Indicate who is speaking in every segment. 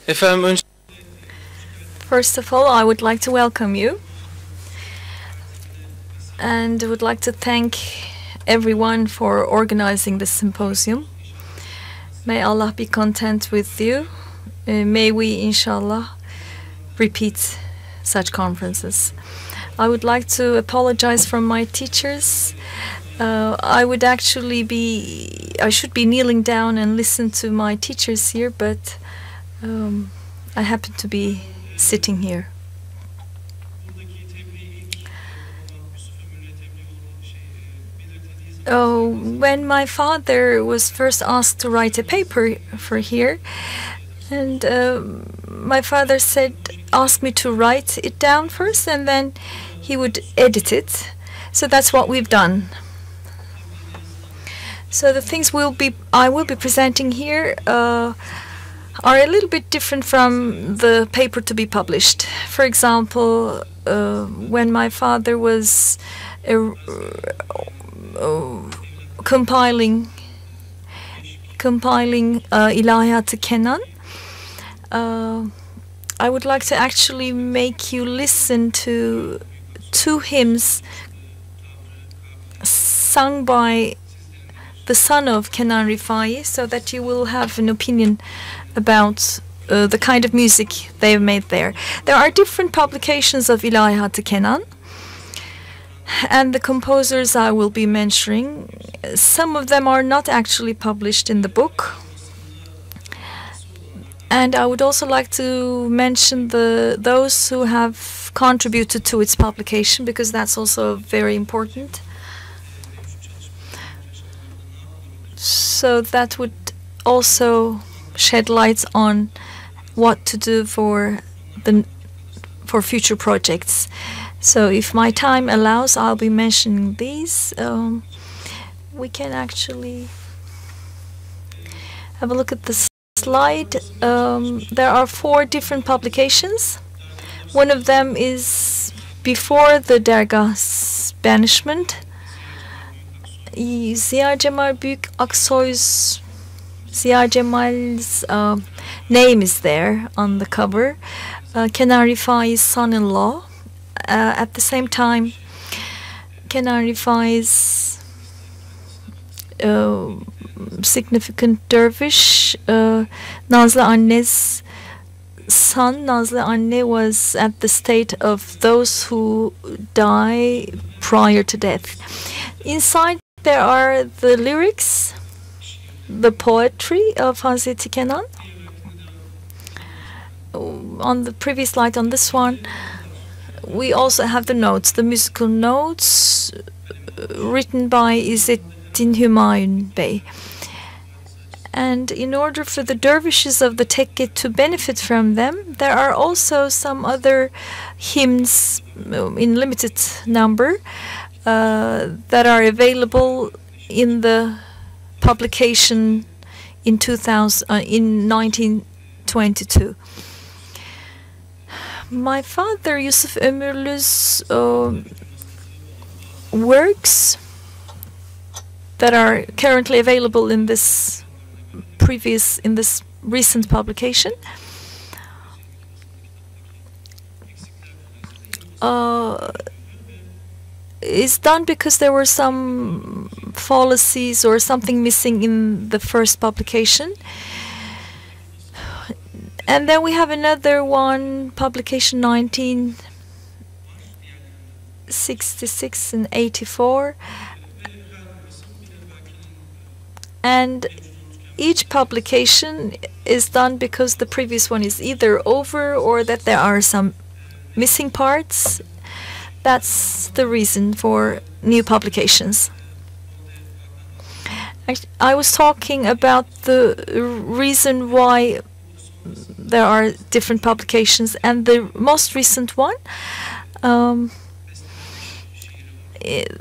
Speaker 1: Efendim önce
Speaker 2: First of all, I would like to welcome you and would like to thank everyone for organizing this symposium. May Allah be content with you. May we, inshallah, repeat such conferences. I would like to apologize from my teachers. I should be kneeling down and listen to my teachers here, but I happen to be sitting here. When my father was first asked to write a paper for here, and my father asked me to write it down first, and then he would edit it. So that's what we've done. So the things I will be presenting here are a little bit different from the paper to be published. For example, when my father was compiling Ilahiyat-i Kenan, I would like to actually make you listen to two hymns sung by the son of Kenan Rifai, so that you will have an opinion about the kind of music they have made there. There are different publications of Ilahiyat-i Kenan, and the composers I will be mentioning, some of them are not actually published in the book. And I would also like to mention those who have contributed to its publication, because that's also very important. So that would also shed light on what to do for future projects. So if my time allows, I'll be mentioning these. We can actually have a look at the slide. There are 4 different publications. One of them is before the Dergah's banishment. Ziya Cemal's name is there on the cover. Kenan Rifai's son-in-law. At the same time, Kenan Rifai's significant dervish, Nazlı Anne's son. Nazlı Anne was at the state of those who die prior to death. Inside there are the lyrics, the poetry of Hazreti Kenan. On the previous slide, on this one, we also have the notes, the musical notes written by İzzettin Hümayun Bey. And in order for the dervishes of the tekke to benefit from them, there are also some other hymns in limited number that are available in the publication in 1922. My father, Yusuf Ömürlü's works that are currently available in this recent publication is done because there were some fallacies or something missing in the first publication. And then we have another one, publication 1966 and 84. And each publication is done because the previous one is either over or that there are some missing parts. That's the reason for new publications. I was talking about the reason why there are different publications, and the most recent one,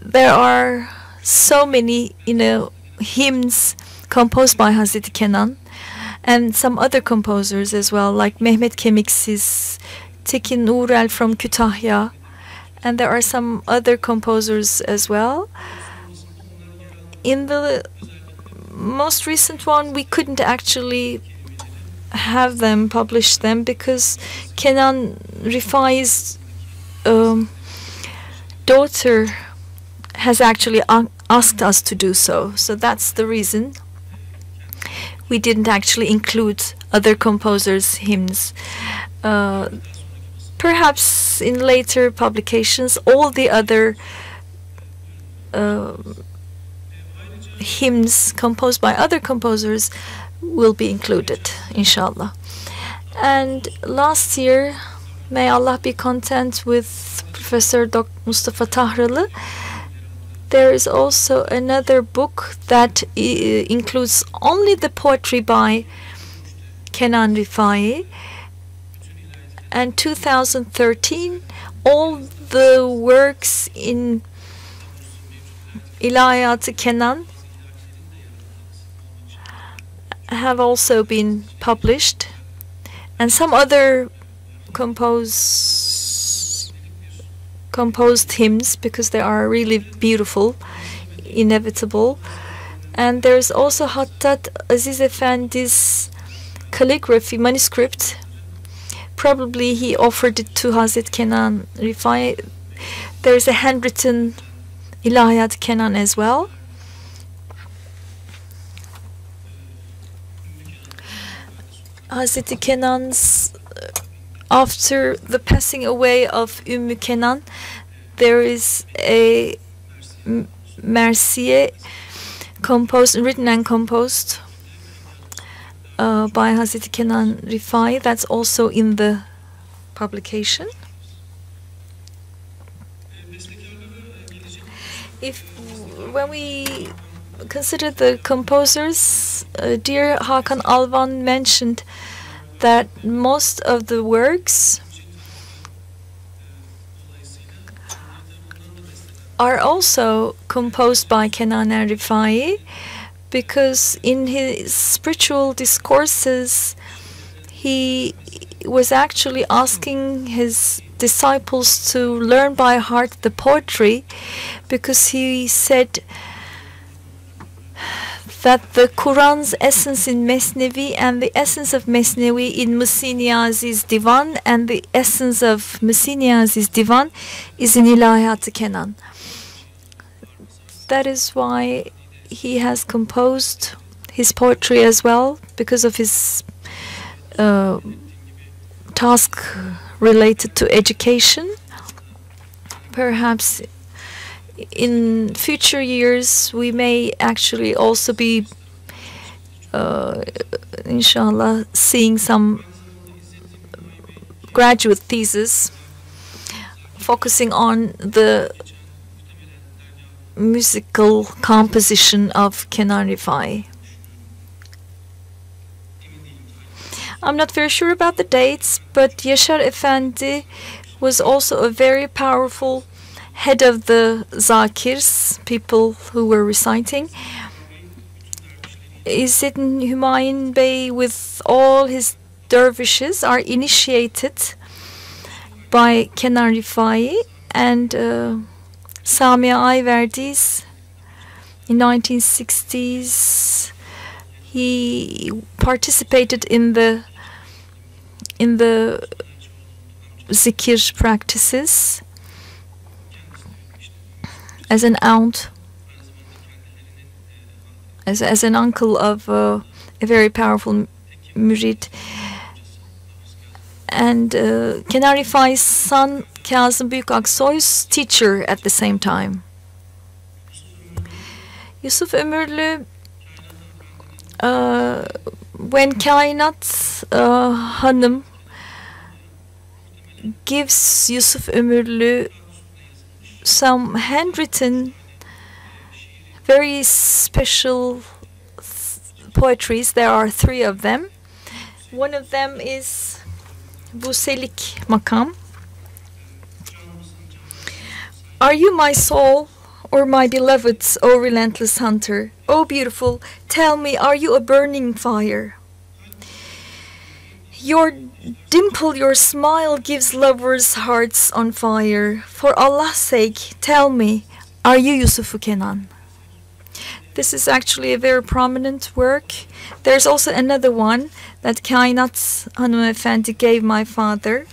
Speaker 2: there are so many, hymns composed by Hazreti Kenan and some other composers as well, like Mehmet Kemiksiz, Tekin Uğurel from Kütahya, and there are some other composers as well. In the most recent one, we couldn't actually have them, publish them, because Kenan Rifai's daughter has actually asked us to do so. So that's the reason we didn't actually include other composers' hymns. Perhaps in later publications, all the other hymns composed by other composers will be included, inshallah. And last year, may Allah be content with Professor Dr. Mustafa Tahralı, there is also another book that includes only the poetry by Kenan Rifai. And 2013, all the works in Ilahiyat-i Kenan have also been published, and some other composed hymns, because they are really beautiful, inevitable. And there's also Hattat Aziz Efendi's calligraphy manuscript. Probably he offered it to Hazret Kenan Rifai. There's a handwritten Ilahiyat Kenan as well. Hazret Kenan's, after the passing away of Kenan, there is a Mersiye composed, written and composed by Hazret Kenan Rifai. That's also in the publication. When we consider the composers, dear Hakan Alvan mentioned that most of the works are also composed by Kenan Rifai, because in his spiritual discourses he was actually asking his disciples to learn by heart the poetry, because he said that the Quran's essence in Mesnevi and the essence of Mesnevi in Mısi Niyazi's Divan and the essence of Mısi Niyazi's Divan is in Ilahiyat-i Kenan. That is why he has composed his poetry as well, because of his task related to education. Perhaps in future years we may actually also be inshallah seeing some graduate thesis focusing on the musical composition of Kenan Rifai. I'm not very sure about the dates, but Yaşar Efendi was also a very powerful head of the Zakirs, people who were reciting. İzzet-i Hümayun Bey with all his dervishes are initiated by Kenan Rifai, and Samiye Ayverdiz in 1960s. He participated in the zikir practices as an aunt, as an uncle of a very powerful murid. And Kenan Rifai's son Kazım Büyükaksoy's teacher at the same time. Yusuf Ömürlü, when Kainat Hanım gives Yusuf Ömürlü some handwritten, very special poetries, there are 3 of them. One of them is Buselik Makam. Are you my soul or my beloved, O relentless hunter? O beautiful, tell me, are you a burning fire? Your dimple, your smile gives lovers' hearts on fire. For Allah's sake, tell me, are you Yusuf Kenan? This is actually a very prominent work. There's also another one that Kainat Hanımefendi gave my father.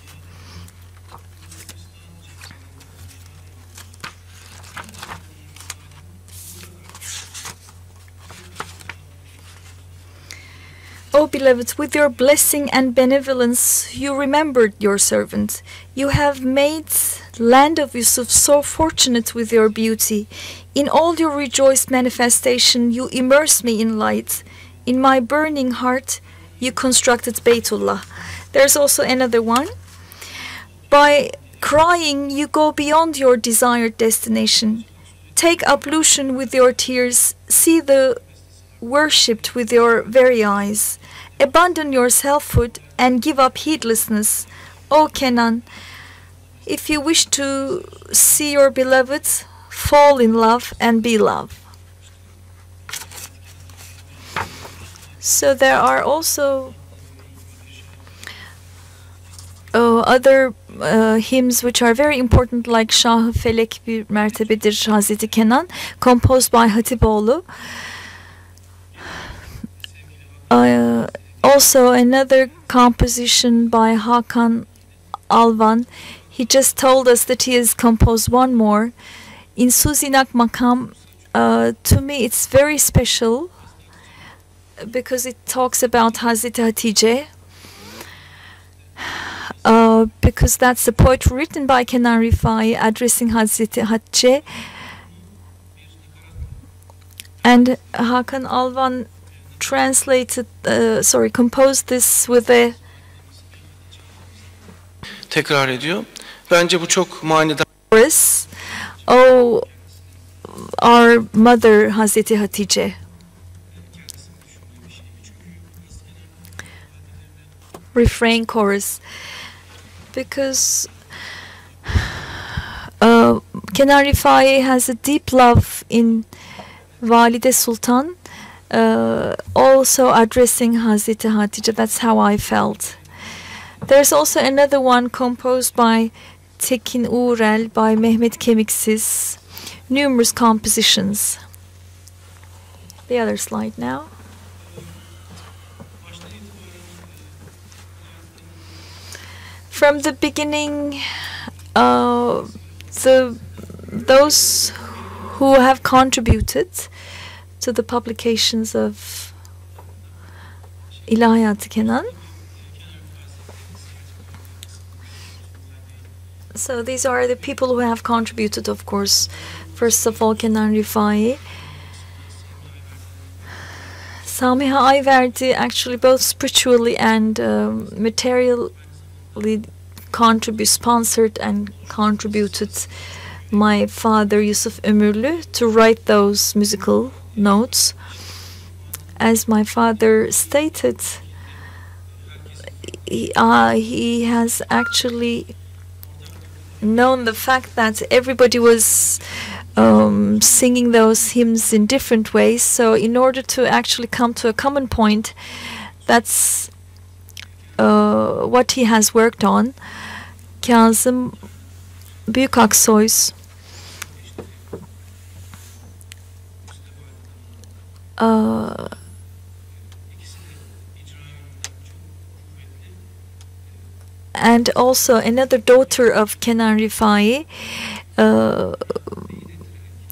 Speaker 2: O beloved, with your blessing and benevolence, you remembered your servant. You have made land of Yusuf so fortunate with your beauty. In all your rejoiced manifestation, you immerse me in light. In my burning heart, you constructed Baytullah. There's also another one. By crying, you go beyond your desired destination. Take ablution with your tears. See the worshipped with your very eyes. Abandon your selfhood and give up heedlessness. O Kenan, if you wish to see your beloved, fall in love and be love. So there are also other hymns which are very important, like Şah-ı Felek bir mertebedir Hazreti Kenan, composed by Hatipoğlu. Also another composition by Hakan Alvan. He just told us that he has composed one more. In Suzinak Makam, to me it's very special because it talks about Hazreti Hatice. Because that's the poetry written by Kenan Rifai addressing Hazreti Hatice. And Hakan Alvan composed this with a
Speaker 1: tekrar ediyor. Bence bu çok manidar.
Speaker 2: Chorus. Oh, our mother Hazreti Hatice. Refrain chorus. Because Kenan Rifai has a deep love in Valide Sultan. Also addressing Hazreti Hatice. That's how I felt. There's also another one composed by Tekin Uğrel, by Mehmet Kemiksiz. Numerous compositions. The other slide now. From the beginning, those who have contributed to the publications of Ilahiyat-i Kenan. So these are the people who have contributed, of course. First of all, Kenan Rifai. Samiha Ayverdi actually both spiritually and materially sponsored and contributed my father Yusuf Ömürlü to write those musical notes. As my father stated, he has actually known the fact that everybody was singing those hymns in different ways. So in order to actually come to a common point, that's what he has worked on. Kazım Büyükaksoy's and also another daughter of Kenan Rifai.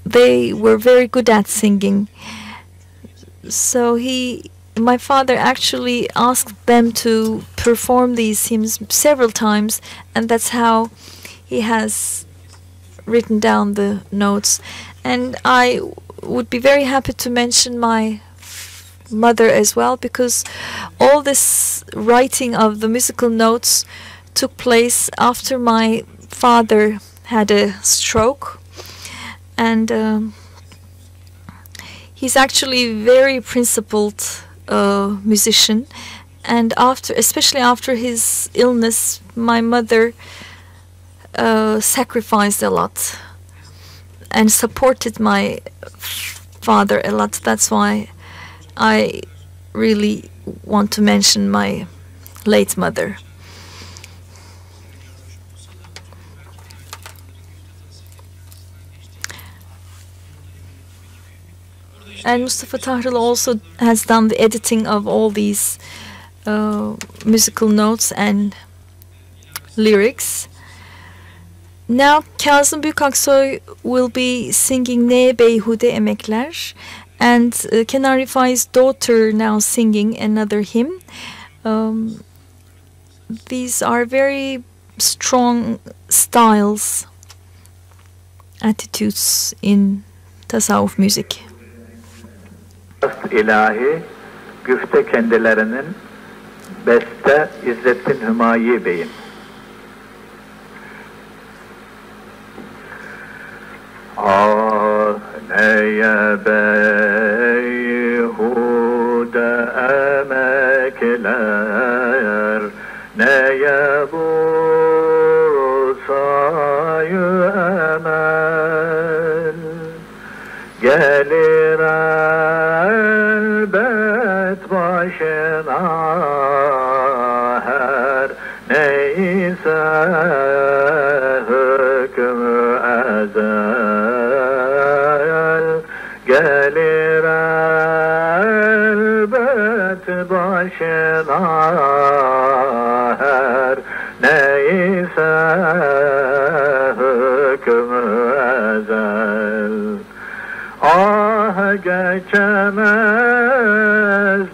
Speaker 2: They were very good at singing. So my father actually asked them to perform these hymns several times, and that's how he has written down the notes. And I would be very happy to mention my mother as well, because all this writing of the musical notes took place after my father had a stroke, and he's actually very principled musician. And especially after his illness, my mother sacrificed a lot and supported my father a lot. That's why I really want to mention my late mother. And Mustafa Tahralı also has done the editing of all these musical notes and lyrics. Now Kazım Büyükaksoy will be singing Ne Beyhude Emekler, and Kenan Rifai's daughter now singing another hymn. These are very strong styles, attitudes in tasavvuf music.
Speaker 3: İlahi, güfte kendilerinin, beste İzzettin Hümayi Bey'in. Ah neye beyhude emekler, neye bu sayı emel, gelir elbet başına her neyse hükmü ezel, gelir elbet başına her neyse hükmü ezel. Ah geçemez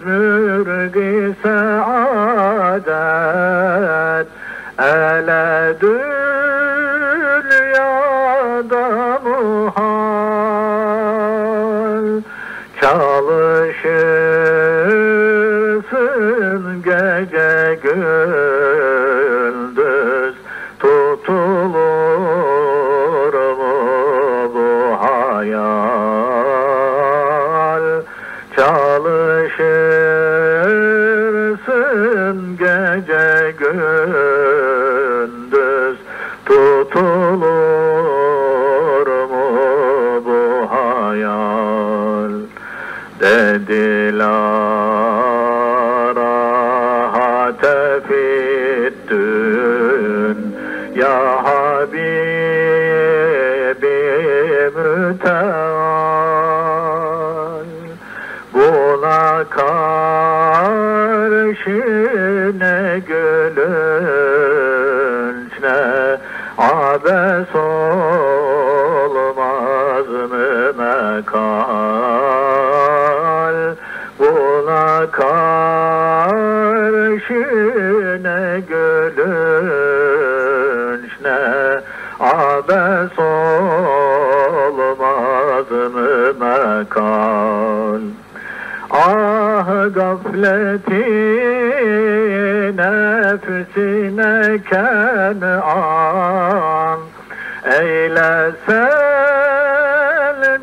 Speaker 3: mürgi saadet, ele dünyada muhal, çalışırsın gece gündüz, tutulur mu bu hayal? Çalışırsın gece gündüz, tutulur mu bu hayal? Dediler rahate fittün ya Habibi müteal, buna karşı ne gülünç ne abes olmaz mı mekal, buna karşı ne gülünç ne abes olmaz mı mekal. Ah gafleti nefsine Kenan, eyle selgan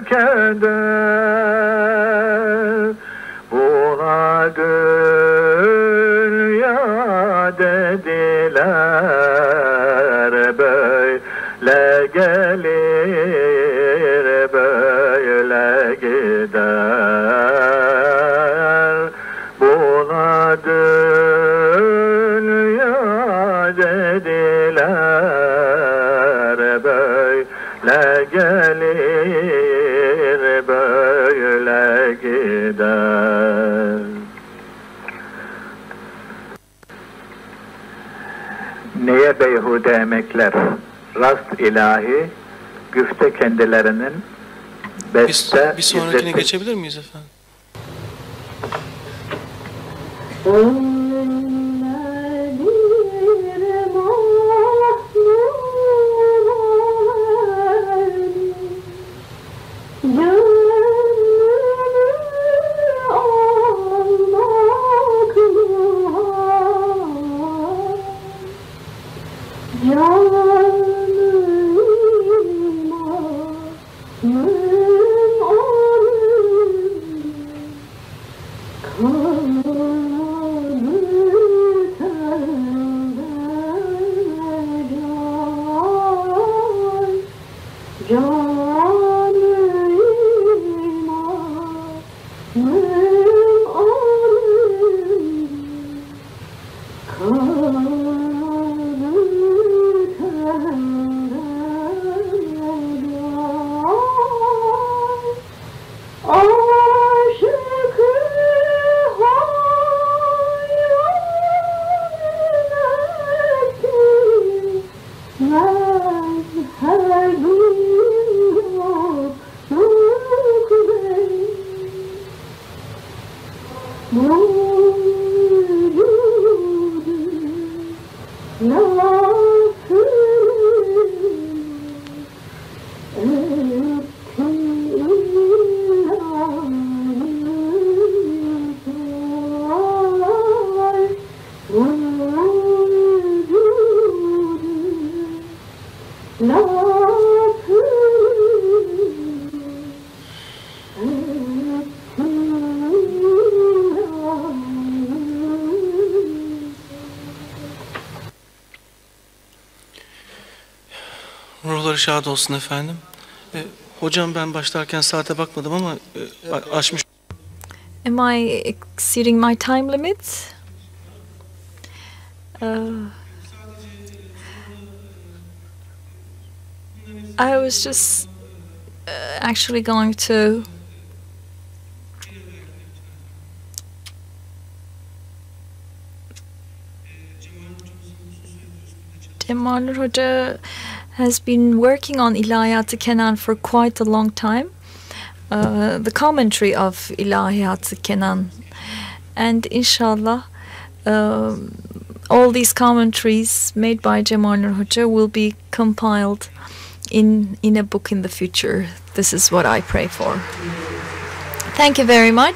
Speaker 3: keder, buna dünya dediler, böyle gelir böyle gider, buna dünya dediler, böyle gelir böyle gider. Neye beyhude emekler, rast ilahi, güfte kendilerinin, beste
Speaker 1: Bir sonrakine geçebilir miyiz efendim? Ruhları şad olsun efendim. Hocam ben başlarken saate bakmadım ama aşmış.
Speaker 2: Am I exceeding my time limit? I was just actually going to Cemal Hoca has been working on Ilahiyat-i Kenan for quite a long time. The commentary of Ilahiyat-i Kenan, and inshallah all these commentaries made by Cemal Hoca will be compiled in a book in the future. This is what I pray for. Thank you very much.